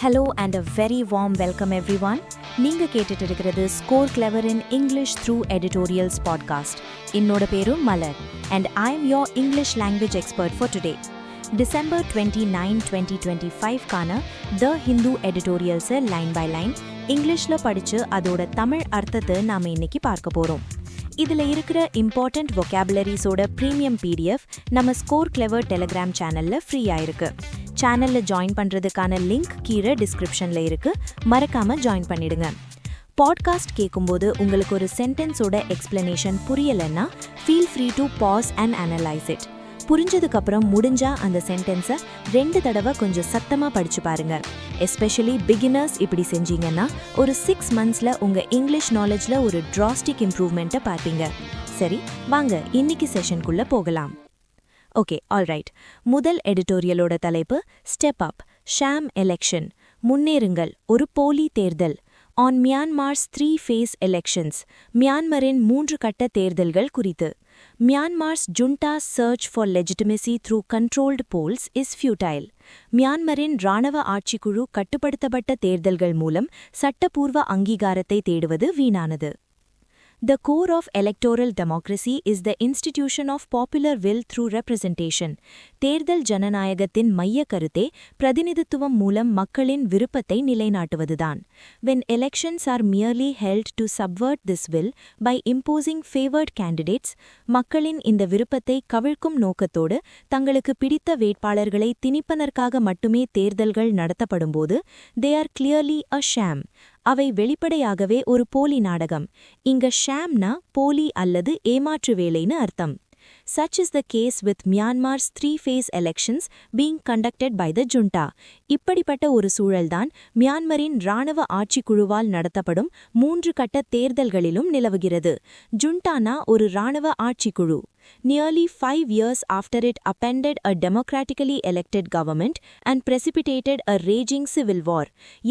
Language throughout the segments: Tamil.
Hello and a very warm welcome everyone. நீங்க கேட்டுட்டு இருக்கிறது score clever in English through editorials podcast. என்னோட பேரு மலர் and I am your English language expert for today. December 29, 2025 கான The Hindu editorials line by line இங்கிலீஷ்ல படிச்சு அதோட தமிழ் அர்த்தத்தை நாம இன்னைக்கு பார்க்க போறோம். இதுல இருக்கிற இம்பார்ட்டன்ட் vocabularies-ஓட பிரீமியம் PDF நம்ம ஸ்கோர் கிளவர் டெலிகிராம் சேனல்ல ஃப்ரீயா இருக்கு. சேனல்ல ஜாயின் பண்றதுக்கான லிங்க் கீழே டிஸ்கிரிப்ஷன்ல இருக்கு. மறக்காம ஜாயின் பண்ணிடுங்க. பாட்காஸ்ட் கேட்கும்போது உங்களுக்கு ஒரு சென்டென்ஸோட எக்ஸ்பிளனேஷன் புரியலன்னா feel free to pause and analyse it. புரிஞ்சதுக்கு அப்புறம் முடிஞ்சா அந்த சென்டென்ஸை 2 தடவை கொஞ்சம் சத்தமா படிச்சு பாருங்க. எஸ்பெஷலி பிகினர்ஸ் இப்படி செஞ்சீங்கன்னா ஒரு 6 monthsல உங்க இங்கிலீஷ் நாலேஜ்ல ஒரு டிராஸ்டிக் இம்ப்ரூவ்மெண்ட்டை பார்ப்பீங்க. சரி, வாங்க இன்னைக்கு செஷனுக்குள்ள போகலாம். Okay, alright. முதல் எடிட்டோரியலோட தலைப்பு ஸ்டெப் அப், ஷாம் எலெக்ஷன், முன்னேறுங்கள், ஒரு போலி தேர்தல். ஆன் மியான்மார்ஸ் 3-phase எலெக்ஷன்ஸ், மியான்மரின் 3 கட்ட தேர்தல்கள் குறித்து. Myanmar's juntas search for legitimacy through controlled polls is futile. மியான்மரின் இராணுவ ஆட்சிக்குழு கட்டுப்படுத்தப்பட்ட தேர்தல்கள் மூலம் சட்டப்பூர்வ அங்கீகாரத்தை தேடுவது வீணானது. The core of electoral democracy is the institution of popular will through representation. தேர்தல் ஜனநாயகத்தின் மைய கருத்தே பிரதிநிதித்துவம் மூலம் மக்களின் விருப்பத்தை நிலைநாட்டுவதுதான். When elections are merely held to subvert this will by imposing favored candidates, மக்களின் இந்த விருப்பத்தை கவிழ்க்கும் நோக்கத்தோடு தங்களுக்கு பிடித்த வேட்பாளர்களை திணிப்பதற்காக மட்டுமே தேர்தல்கள் நடத்தப்படும்போது they are clearly a sham. அவை வெளிப்படையாகவே ஒரு போலி நாடகம். இங்க ஷாம்னா போலி அல்லது ஏமாற்று வேலைன்னு அர்த்தம். Such is the case with Myanmar's 3-phase elections being conducted by the junta. இப்படிப்பட்ட ஒரு சூழல்தான் மியான்மரின் இராணுவ ஆட்சிக்குழுவால் நடத்தப்படும் 3 கட்ட தேர்தல்களிலும் நிலவுகிறது. ஜுண்டானா ஒரு இராணுவ ஆட்சிக்குழு. Nearly 5 years after it appended a democratically elected government and precipitated a raging civil war.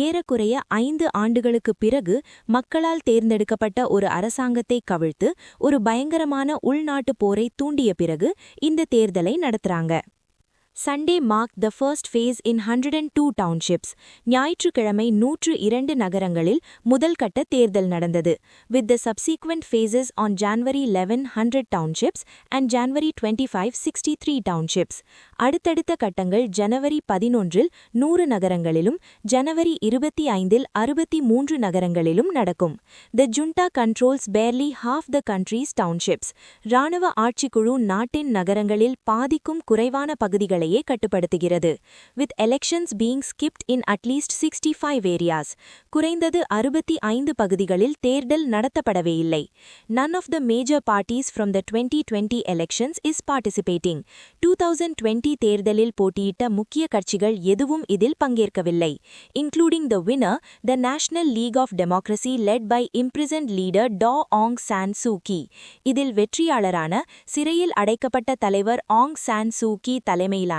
ஏறக்குறைய 5 ஆண்டுகளுக்கு பிறகு மக்களால் தேர்ந்தெடுக்கப்பட்ட ஒரு அரசாங்கத்தை கவிழ்த்து ஒரு பயங்கரமான உள்நாட்டு போரை தூண்டிய பிறகு இந்த தேர்தலை நடத்துறாங்க. Sunday marked the first phase in 102 townships. ஞாயிற்றுக்கிழமை 102 நகரங்களில் முதல் கட்ட தேர்தல் நடந்தது. With the subsequent phases on January 11 100 townships and January 25 63 townships. அடுத்தடுத்த கட்டங்கள் ஜனவரி 11 100 நகரங்களிலும் ஜனவரி 25 63 நகரங்களிலும் நடக்கும். The junta controls barely half the country's townships. இராணுவ ஆட்சிக்குழு நாட்டின் நகரங்களில் பாதிக்கும் குறைவான பகுதிகளை கட்டுப்படுத்துகிறது. With elections being skipped in at least 65 areas. குறைந்தது 65 பகுதிகளில் தேர்தல் நடத்தப்படவே இல்லை. None of the major parties from the 2020 elections is participating. 2020 தேர்தலில் போட்டியிட்ட முக்கிய கட்சிகள் எதுவும் இதில் பங்கேற்கவில்லை. Including the winner, the National League of Democracy led by imprisoned leader Daw Aung San Suu Kyi. இதில் வெற்றியாளரான சிறையில் அடைக்கப்பட்ட தலைவர் ஆங் சான் சூகி தலைமையிலான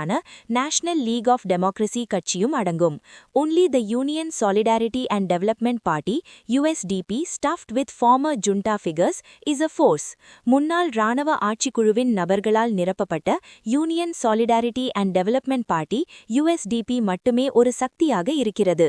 National League of Democracy கட்சியும் அடங்கும். Only the Union Solidarity and Development Party USDP stuffed with former junta figures is a force. முன்னாள் இராணுவ ஆட்சிக்குழுவின் நபர்களால் நிரப்பப்பட்ட Union Solidarity and Development Party USDP மட்டுமே ஒரு சக்தியாக இருக்கிறது.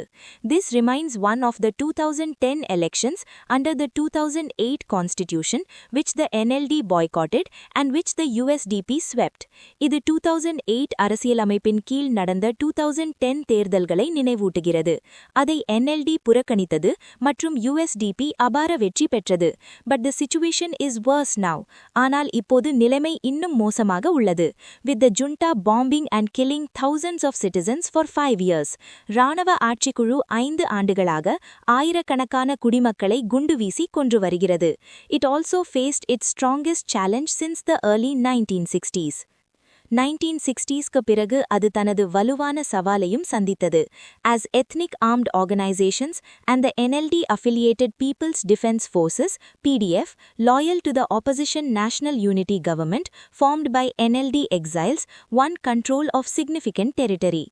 This reminds one of the 2010 elections under the 2008 constitution which the NLD boycotted and which the USDP swept. இது 2008 அரசியலமைப்பின் கீழ் நடந்த 2010 தேர்தல்களை நினைவூட்டுகிறது. அதை NLD புறக்கணித்தது மற்றும் USDP அபார வெற்றி பெற்றது. But the situation is worse now. ஆனால் இப்போது நிலைமை இன்னும் மோசமாக உள்ளது. With the junta bombing and killing thousands of citizens for 5 years. இராணுவ ஆட்சிக்குழு 5 ஆண்டுகளாக ஆயிரக்கணக்கான குடிமக்களை குண்டு வீசி கொன்று வருகிறது. It also faced its strongest challenge since the early 1960s. 1960s-க்கு பிறகு அது தனது வலுவான சவாலையும் சந்தித்தது. As ethnic armed organizations and the NLD-affiliated People's Defense Forces (PDF), loyal to the opposition National Unity Government formed by NLD exiles, won control of significant territory.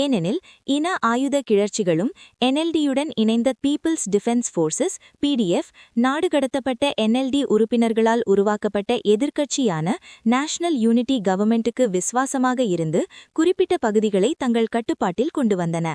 ஏனெனில் இன ஆயுத கிளர்ச்சிகளும் NLD-யுடன் இணைந்த People's Defense Forces (PDF) நாடு கடத்தப்பட்ட NLD உறுப்பினர்களால் உருவாக்கப்பட்ட எதிர்க்கட்சியான National Unity Government-க்கு விசுவாசமாக இருந்து குறிப்பிட்ட பகுதிகளை தங்கள் கட்டுப்பாட்டில் கொண்டு வந்தன.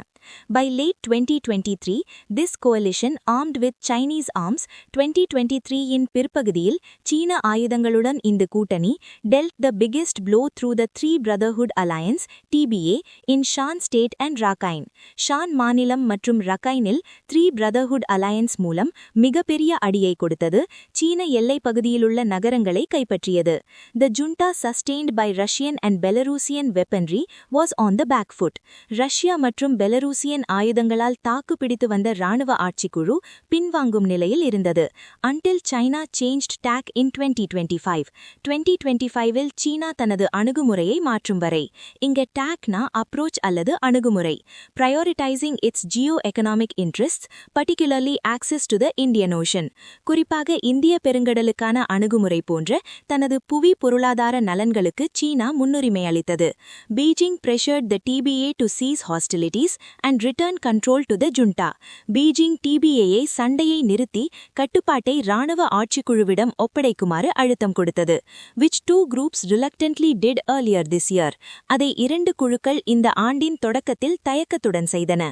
By late 2023, this coalition armed with Chinese arms 2023 இன் பிற்பகுதியில் சீன ஆயுதங்களுடன் இந்த கூட்டணி dealt the biggest blow through the Three Brotherhood Alliance (TBA) in Shan State and Rakhine. Shan மாநிலம் மற்றும் ரக்கைனில் த்ரீ பிரதர்ஹுட் அலையன்ஸ் மூலம் மிகப்பெரிய அடியை கொடுத்தது, சீன எல்லைப் பகுதியிலுள்ள நகரங்களை கைப்பற்றியது. The junta sustained by Russian and Belarusian weaponry was on the back foot. Russia மற்றும் பெலரூசியன் ஆயுதங்களால் தாக்கு பிடித்து வந்த இராணுவ ஆட்சிக்குழு பின்வாங்கும் நிலையில் இருந்தது. Until China changed tack in 2025. 2025இல் சீனா தனது அணுகுமுறையை மாற்றும் வரை. இங்க டாக்னா அப்ரோச் அல்லது அணுகுமுறை. Prioritizing its geo-economic interests, particularly access to the Indian Ocean. குறிப்பாக இந்திய பெருங்கடலுக்கான அணுகுமுறை போன்ற தனது புவி பொருளாதார நலன்களுக்கு சீனா முன்னுரிமை அளித்தது. Beijing pressured the TBA to cease hostilities and return control to the junta. Beijing TBA-ஐ சண்டையை நிறுத்தி கட்டுப்பாட்டை இராணுவ ஆட்சிக்குழுவிடம் ஒப்படைக்குமாறு அழுத்தம் கொடுத்தது. Which two groups reluctantly did earlier this year. அதை இரண்டு குழுக்கள் இந்த ஆண்டின் தொடக்கத்தில் தயக்கத்துடன் செய்தன.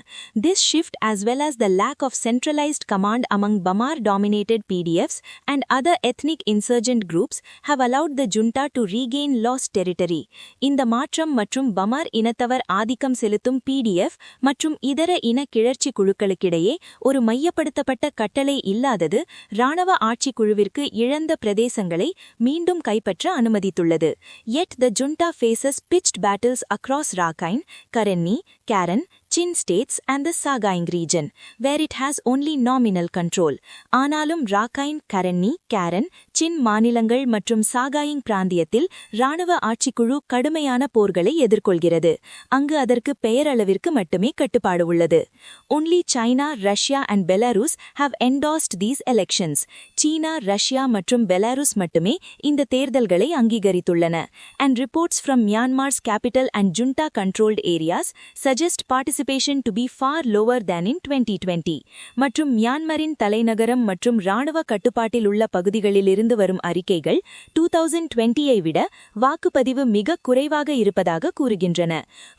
This shift as well as the lack of centralized command among Bamar-dominated PDFs and other ethnic insurgent groups have allowed the junta to regain lost territory. இந்த மாற்றம் மற்றும் பமார் இனத்தவர் ஆதிக்கம் செலுத்தும் PDF மற்றும் இதர இன கிளர்ச்சி குழுக்களுக்கிடையே ஒரு மையப்படுத்தப்பட்ட கட்டளை இல்லாதது இராணுவ ஆட்சிக்குழுவிற்கு இழந்த பிரதேசங்களை மீண்டும் கைப்பற்ற அனுமதித்துள்ளது. Yet the junta faces pitched battles across Rakhine, Karen, Chin states and the Sagaing region, where it has only nominal control. ஆனாலும் ராக்கைன், Karen, Chin மாநிலங்கள் மற்றும் சாகாயிங் பிராந்தியத்தில் இராணுவ ஆட்சிக்குழு கடுமையான போர்களை எதிர்கொள்கிறது. அங்கு அதற்கு பெயரளவிற்கு மட்டுமே கட்டுப்பாடு உள்ளது. Only China, Russia and Belarus have endorsed these elections. China, Russia மற்றும் பெலாருஸ் மட்டுமே இந்த தேர்தல்களை அங்கீகரித்துள்ளன. And reports from Myanmar's capital and junta-controlled areas suggest participation to be far lower than in 2020. மற்றும் மியான்மரின் தலைநகரம் மற்றும் இராணுவ கட்டுப்பாட்டில் உள்ள பகுதிகளிலிருந்து வரும் அறிக்கைகள் 2020ஐ விட வாக்குப்பதிவு மிக குறைவாக இருப்பதாக கூறுகின்றன.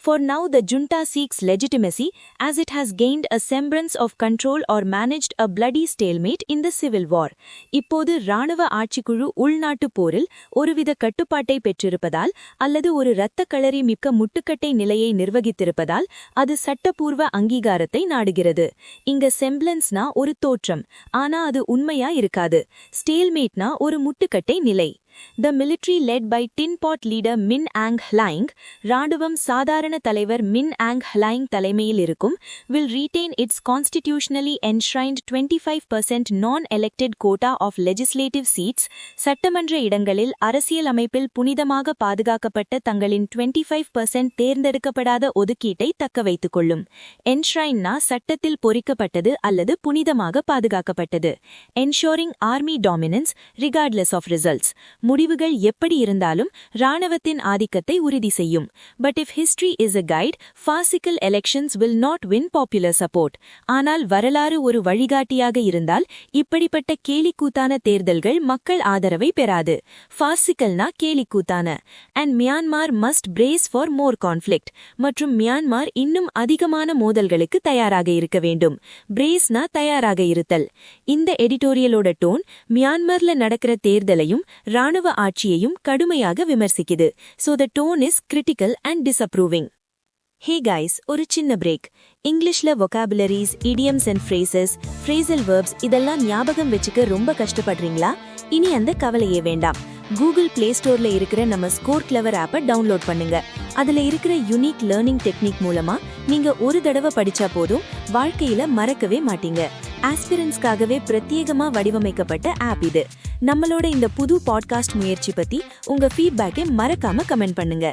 For now the junta seeks legitimacy as it has gained a semblance of control or managed a bloody stalemate in the civil war. இப்போது இராணுவ ஆட்சிக்குழு உள்நாட்டு போரில் ஒருவித கட்டுப்பாட்டை பெற்றிருப்பதால் அல்லது ஒரு இரத்த களரி மிக்க முட்டுக்கட்டை நிலையை நிர்வகித்திருப்பதால் அது சட்டப்பூர்வ அங்கீகாரத்தை நாடுகிறது. இங்க செம்பிளன்ஸ்னா ஒரு தோற்றம், ஆனா அது உண்மையா இருக்காது. ஸ்டேல்மேட்னா ஒரு முட்டுக்கட்டை நிலை. The military led by Tin Pot leader Min Aung Hlaing, ராணுவம் சாதாரண தலைவர் மின் ஆங் ஹ்லாயிங் தலைமையில் இருக்கும், will retain its constitutionally enshrined 25% non-elected quota of legislative seats, சட்டமன்ற இடங்களில் அரசியல் அமைப்பில் புனிதமாக பாதுகாக்கப்பட்ட தங்களின் 25% தேர்ந்தெடுக்கப்படாத ஒதுக்கீட்டை தக்க வைத்துக் கொள்ளும். Enshrineனா சட்டத்தில் பொறிக்கப்பட்டது அல்லது புனிதமாக பாதுகாக்கப்பட்டது. Ensuring army dominance regardless of results. முடிவுகள் எப்படி இருந்தாலும் இராணுவத்தின் ஆதிக்கத்தை உறுதி செய்யும். But if history is a guide, farcical elections will not win popular support. ஆனால் வரலாறு ஒரு வழிகாட்டியாக இருந்தால் இப்படிப்பட்ட கேலிக்கூத்தான தேர்தல்கள் மக்கள் ஆதரவை பெறாது. farcicalனா கேலிக்கூத்தான. And Myanmar must brace for more conflict. மற்றும் மியான்மார் இன்னும் அதிகமான மோதல்களுக்கு தயாராக இருக்க வேண்டும். பிரேஸ்னா தயாராக இருத்தல். இந்த எடிட்டோரியலோட டோன் மியான்மர்ல நடக்கிற தேர்தலையும் இராணுவ ஆட்சியையும் கடுமையாக விமர்சிக்குது. So the tone is critical and disapproving. Hey guys, ஒரு சின்ன பிரேக். இங்கிலீஷ்ல vocabularies, idioms and phrases, phrasal verbs இதெல்லாம் ஞாபகம் வச்சுக்க ரொம்ப கஷ்டப்படுறீங்களா? இனி அந்த கவலையே வேண்டாம். கூகுள் பிளே ஸ்டோர்ல இருக்கிற நம்ம ஸ்கோர் கிளவர் ஆப்பை டவுன்லோட் பண்ணுங்க. அதுல இருக்கிற யூனிக் லேர்னிங் டெக்னிக் மூலமா நீங்க ஒரு தடவை படிச்சா போதும், வாழ்க்கையில மறக்கவே மாட்டீங்க. ஆஸ்பிரன்ஸ்க்காகவே பிரத்யேகமா வடிவமைக்கப்பட்ட ஆப் இது. நம்மளோட இந்த புது பாட்காஸ்ட் முயற்சி பத்தி உங்க ஃபீட்பேக்கை மறக்காம கமெண்ட் பண்ணுங்க.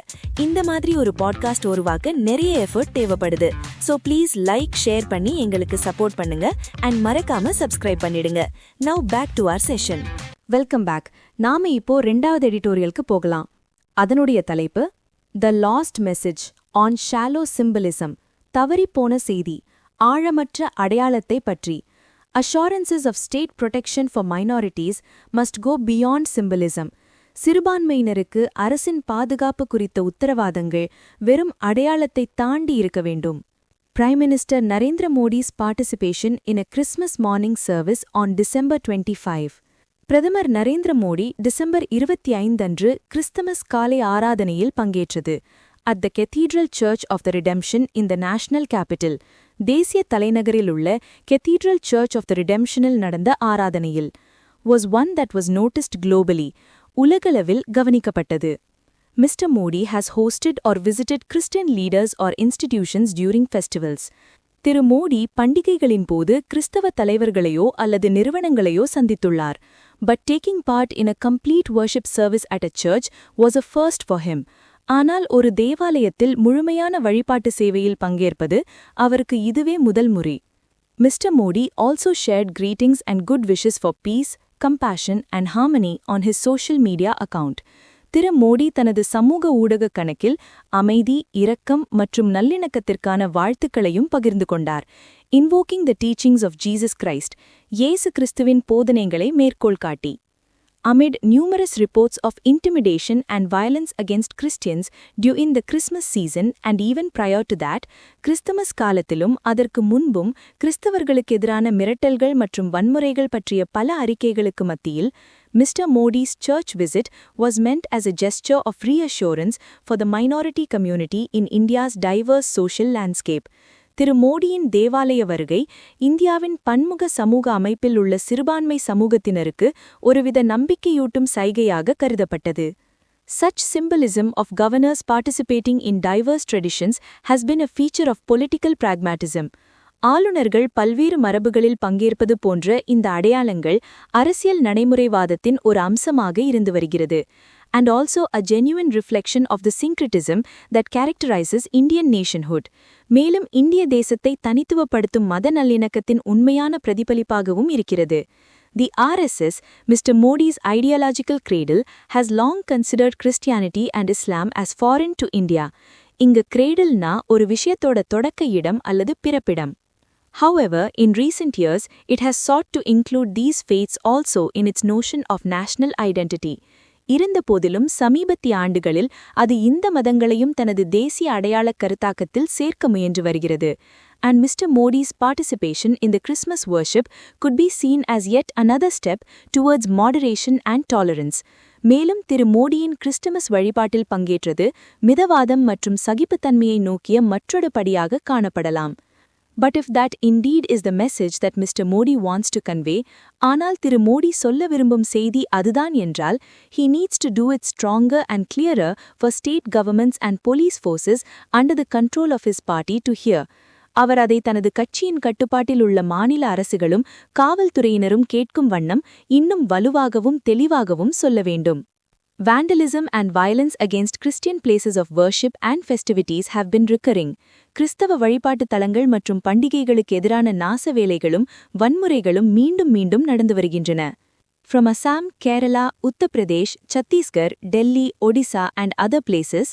இந்த மாதிரி ஒரு பாட்காஸ்ட் உருவாக்க நிறைய எஃபர்ட் தேவைப்படுது. சோ ப்ளீஸ் லைக், ஷேர் பண்ணி எங்களுக்கு சப்போர்ட் பண்ணுங்க அண்ட் மறக்காம சப்ஸ்கிரைப் பண்ணிடுங்க. Now back to our session. Welcome back. நாம இப்போ 2வது எடிட்டோரியலுக்கு போகலாம். அதனுடைய தலைப்பு the last message on shallow symbolism, தவறிப்போன செய்தி, ஆழமற்ற அடையாளத்தை பற்றி. Assurances of state protection for minorities must go beyond symbolism. சிறுபான்மையினருக்கு அரசின் பாதுகாப்பு குறித்த உத்தரவாதங்கள் வெறும் அடையாளத்தை தாண்டி இருக்க வேண்டும். Prime Minister Narendra Modi's participation in a Christmas morning service on December 25. பிரதமர் நரேந்திர மோடி டிசம்பர் 25 அன்று கிறிஸ்தமஸ் காலை ஆராதனையில் பங்கேற்றது. At the Cathedral Church of the Redemption in the National Capital, தேசிய தலைநகரில் உள்ள Cathedral Church of the Redemptionல் நடந்த ஆராதனையில் was one that was noticed globally, உலகளவில் கவனிக்கப்பட்டது. Mr. Modi has hosted or visited Christian leaders or institutions during festivals. திரு மோடி பண்டிகைகளின் போது கிறிஸ்தவ தலைவர்களையோ அல்லது நிறுவனங்களையோ சந்தித்துள்ளார். But taking part in a complete worship service at a church was a first for him. ஆனால் ஒரு தேவாலயத்தில் முழுமையான வழிபாட்டு சேவையில் பங்கேற்பது அவருக்கு இதுவே முதல் முறை. Mr. Modi also shared greetings and good wishes for peace, compassion and harmony on his social media account. திரு மோடி தனது சமூக ஊடக கணக்கில் அமைதி, இரக்கம் மற்றும் நல்லிணக்கத்திற்கான வாழ்த்துக்களையும் பகிர்ந்து கொண்டார். Invoking the teachings of Jesus Christ, இயேசு கிறிஸ்துவின் போதனைகளை மேற்கோள் காட்டி. Amid numerous reports of intimidation and violence against Christians during the Christmas season and even prior to that, Christmas காலத்திலும் அதற்கு முன்பும் கிறிஸ்தவர்களுக்கு எதிரான மிரட்டல்கள் மற்றும் வன்முறைகள் பற்றிய பல அறிக்கைகளுக்கு மத்தியில், Mr. Modi's church visit was meant as a gesture of reassurance for the minority community in India's diverse social landscape. திரு மோடியின் தேவாலய வருகை இந்தியாவின் பன்முக சமூக அமைப்பில் உள்ள சிறுபான்மை சமூகத்தினருக்கு ஒருவித நம்பிக்கையூட்டும் சைகையாக கருதப்பட்டது. Such symbolism of governors participating in diverse traditions has been a feature of political pragmatism. ஆளுநர்கள் பல்வேறு மரபுகளில் பங்கேற்பது போன்ற இந்த அடையாளங்கள் அரசியல் நடைமுறைவாதத்தின் ஒரு அம்சமாக இருந்து வருகிறது. And also a genuine reflection of the syncretism that characterizes Indian nationhood. மேலும் இந்திய தேசத்தை தனித்துவப்படுத்தும் மத நல்லிணக்கத்தின் உண்மையான பிரதிபலிப்பாகவும் இருக்கிறது. The RSS, Mr. Modi's ideological cradle, has long considered Christianity and Islam as foreign to India. இங்கு cradleனா ஒரு விஷயத்தோட தொடக்க இடம் அல்லது பிறப்பிடம். However, in recent years, it has sought to include these faiths also in its notion of national identity. இருந்தபோதிலும் சமீபத்திய ஆண்டுகளில் அது இந்த மதங்களையும் தனது தேசிய அடையாளக் கருத்தாக்கத்தில் சேர்க்க முயன்று வருகிறது. And Mr. Modi's participation in the Christmas worship could be seen as yet another step towards moderation and tolerance. மேலும் திரு மோடியின் கிறிஸ்துமஸ் வழிபாட்டில் பங்கேற்றது மிதவாதம் மற்றும் சகிப்புத்தன்மையை நோக்கிய மற்றொரு படியாக காணப்படலாம். But if that indeed is the message that Mr. Modi wants to convey, ஆனால் திரு மோடி சொல்ல விரும்பும் செய்தி அதுதான் என்றால், he needs to do it stronger and clearer for state governments and police forces under the control of his party to hear. அவர் அதை தனது கட்சியின் கட்டுப்பாட்டில் உள்ள மாநில அரசுகளும் காவல்துறையினரும் கேட்கும் வண்ணம் இன்னும் வலுவாகவும் தெளிவாகவும் சொல்ல வேண்டும். Vandalism and violence against Christian places of worship and festivities have been recurring. கிறிஸ்தவ வழிபாட்டு தலங்கள் மற்றும் பண்டிகைகளுக்கு எதிரான நாச வேலைகளும் வன்முறைகளும் மீண்டும் மீண்டும் நடந்து வருகின்றன. From Assam, Kerala, Uttar Pradesh, Chhattisgarh, Delhi, Odisha and other places,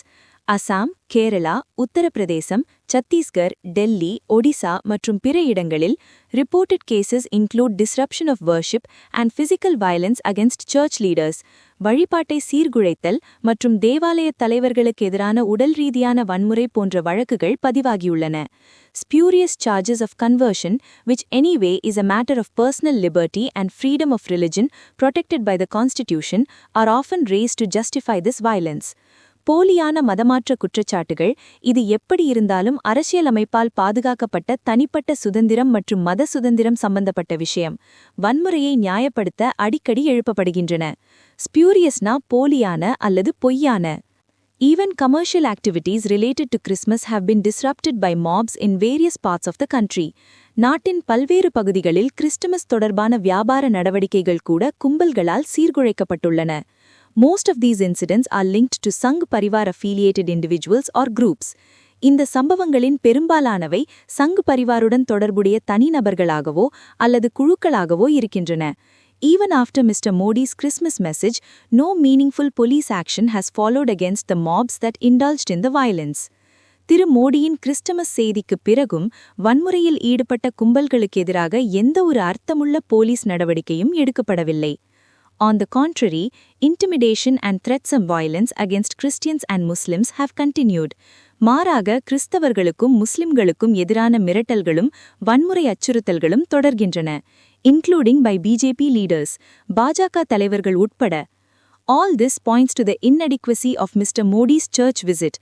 Assam, Kerala, Uttar Pradesh, Chhattisgarh, Delhi, Odisha மற்றும் பிற இடங்களில் reported cases include disruption of worship and physical violence against church leaders, வழிபாட்டை சீர்குலைத்தல் மற்றும் தேவாலய தலைவர்களுக்கு எதிரான உடல் ரீதியான வன்முறை போன்ற வழக்குகள் பதிவாகியுள்ளன. Spurious charges of conversion, which anyway is a matter of personal liberty and freedom of religion protected by the Constitution, are often raised to justify this violence. போலியான மதமாற்ற குற்றச்சாட்டுகள் இது எப்படி இருந்தாலும் அரசியலமைப்பால் பாதுகாக்கப்பட்ட தனிப்பட்ட சுதந்திரம் மற்றும் மத சுதந்திரம் சம்பந்தப்பட்ட விஷயம். வன்முறையை நியாயப்படுத்த அடிக்கடி எழுப்பப்படுகின்றன. ஸ்பியூரியஸ்னா போலியான அல்லது பொய்யான. Even commercial activities related to Christmas have been disrupted by mobs in various parts of the country. நாட்டின் பல்வேறு பகுதிகளில் கிறிஸ்துமஸ் தொடர்பான வியாபார நடவடிக்கைகள் கூட கும்பல்களால் சீர்குலைக்கப்பட்டுள்ளன. Most of these incidents are linked to Sangh Parivar-affiliated individuals or groups. இந்த சம்பவங்களின் பெரும்பாலானவை சங்க் பரிவாருடன் தொடர்புடைய தனிநபர்களாகவோ அல்லது குழுக்களாகவோ இருக்கின்றன. Even after Mr. Modi's Christmas message, no meaningful police action has followed against the mobs that indulged in the violence. திரு மோடியின் கிறிஸ்துமஸ் செய்திக்கு பிறகும் வன்முறையில் ஈடுபட்ட கும்பல்களுக்கு எதிராக எந்த ஒரு அர்த்தமுள்ள போலீஸ் நடவடிக்கையும் எடுக்கப்படவில்லை. On the contrary, intimidation and threats of violence against Christians and Muslims have continued. மாறாக கிறிஸ்தவர்களுக்கும் முஸ்லிம்களுக்கும் எதிரான மிரட்டல்களும் வன்முறை அச்சுறுத்தல்களும் தொடர்கின்றன, including by BJP leaders, பாஜக தலைவர்கள் உட்பட. All this points to the inadequacy of Mr. Modi's church visit.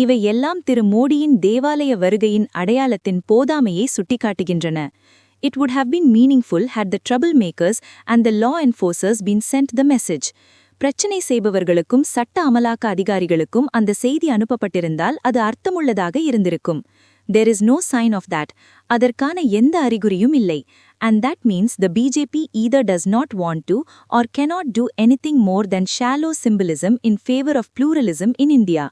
இவை எல்லாம் திரு மோடியின் தேவாலய வருகையின் அடையாளத்தின் போதாமையை சுட்டிக்காட்டுகின்றன. It would have been meaningful had the troublemakers and the law enforcers been sent the message. பிரச்சனை செய்பவர்களுக்கும் சட்ட அமலாக்க அதிகாரிகளுக்கும் அந்த செய்தி அனுப்பப்பட்டிருந்தால் அது அர்த்தமுள்ளதாக இருந்திருக்கும். There is no sign of that. அதற்கான எந்த அறிகுறியும் இல்லை. And that means the BJP either does not want to or cannot do anything more than shallow symbolism in favor of pluralism in India.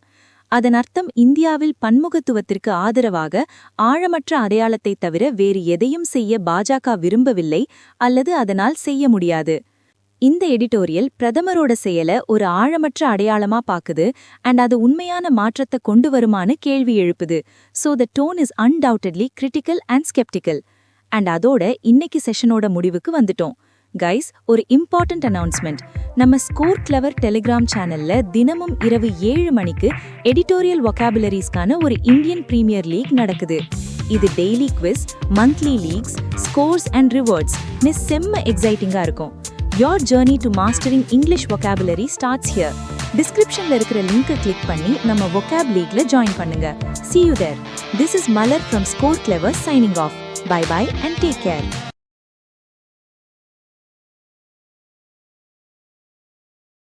அதன் அர்த்தம் இந்தியாவில் பன்முகத்துவத்திற்கு ஆதரவாக ஆழமற்ற அடையாளத்தை தவிர வேறு எதையும் செய்ய பாஜக விரும்பவில்லை அல்லது அதனால் செய்ய முடியாது. இந்த எடிட்டோரியல் பிரதமரோட செயலை ஒரு ஆழமற்ற அடையாளமா பாக்குது அண்ட் அது உண்மையான மாற்றத்தை கொண்டு வருமானு கேள்வி எழுப்புது. So the tone is undoubtedly critical and skeptical. And அதோட இன்னைக்கு செஷனோட முடிவுக்கு வந்துட்டோம். கைஸ், ஒரு இம்பார்ட்டன்ட் அனௌன்ஸ்மெண்ட். நம்ம ஸ்கோர் கிளவர் டெலிகிராம் சேனல்ல தினமும் இரவு 7 மணிக்கு எடிட்டோரியல் வொகாபுலரிஸ்க்கான ஒரு இந்தியன் பிரீமியர் லீக் நடக்குது. இது daily quiz, monthly leagues, scores and rewards செம்ம எக்ஸைட்டிங்கா இருக்கும். Your journey to mastering English vocabulary starts here. டிஸ்கிரிப்ஷன்ல இருக்கிற லிங்கை கிளிக் பண்ணி நம்ம vocab leagueல ஜாயின் பண்ணுங்க. See you there. This is Malar from Score Clever signing off. Bye bye and take care.